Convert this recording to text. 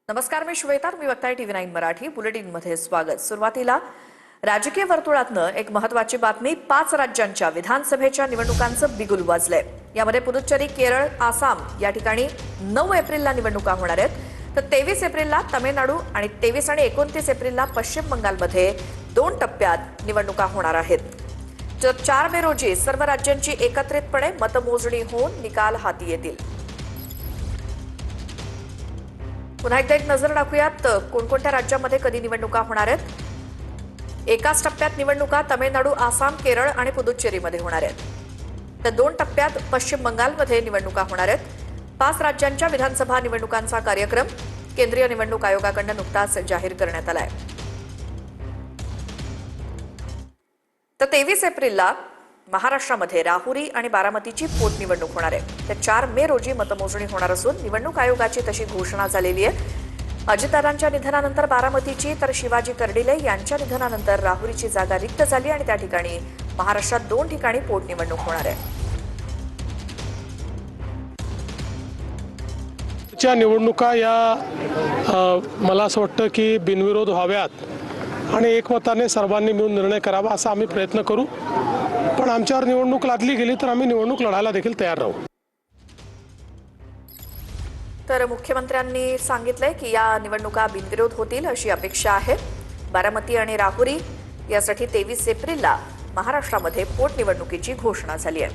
नमस्कार, मी श्वेता. मी बघताय TV9 मराठी बुलेटिनमध्ये स्वागत. सुरुवातीला राजकीय वर्तुळातनं एक महत्त्वाची बातमी. 5 राज्यांच्या विधानसभेच्या निवडणुकांचं बिगुल वाजलंय. यामध्ये पुदुच्चेरी, केरळ, आसाम या ठिकाणी 9 एप्रिलला निवडणुका होणार आहेत. तर 23 एप्रिलला तमिळनाडू आणि 23 आणि 29 एप्रिलला पश्चिम बंगालमध्ये 2 टप्प्यात निवडणुका होणार आहेत. तर 4 मे रोजी सर्व राज्यांची एकत्रितपणे मतमोजणी होऊन निकाल हाती येतील. पुन्हा एकदा एक नजर टाकूयात कोणकोणत्या राज्यांमध्ये कधी निवडणुका होणार आहेत. एकाच टप्प्यात निवडणुका तमिळनाडू, आसाम, केरळ आणि पुदुच्चेरीमध्ये होणार आहेत. तर 2 टप्प्यात पश्चिम बंगालमध्ये निवडणुका होणार आहेत. 5 राज्यांच्या विधानसभा निवडणुकांचा कार्यक्रम केंद्रीय निवडणूक आयोगाकडून नुकताच जाहीर करण्यात आलाय. तर 23 एप्रिलला महाराष्ट्रामध्ये राहुरी आणि बारामतीची पोटनिवडणूक होणार आहे. तर 4 मे रोजी मतमोजणी होणार असून निवडणूक आयोगाची तशी घोषणा झालेली आहे. अजितदादांच्या निधनानंतर बारामतीची, तर शिवाजी कर्डिले यांच्या निधनानंतर राहुरीची जागा रिक्त झाली आणि त्या ठिकाणी महाराष्ट्रात 2 ठिकाणी पोटनिवडणूक होणार आहे. निवडणुका या मला असं वाटतं की बिनविरोध व्हाव्यात आणि एकमताने सर्वांनी मिळून निर्णय करावा असा आम्ही प्रयत्न करू. पण आमच्यावर निवडणूक लादली गेली तर आम्ही निवडणूक लढायला देखील तयार राहू. तर मुख्यमंत्र्यांनी सांगितलंय की या निवडणुका बिनविरोध होतील अशी अपेक्षा आहे. बारामती आणि राहुरी यासाठी 23 एप्रिलला महाराष्ट्रामध्ये पोटनिवडणुकीची घोषणा झाली आहे.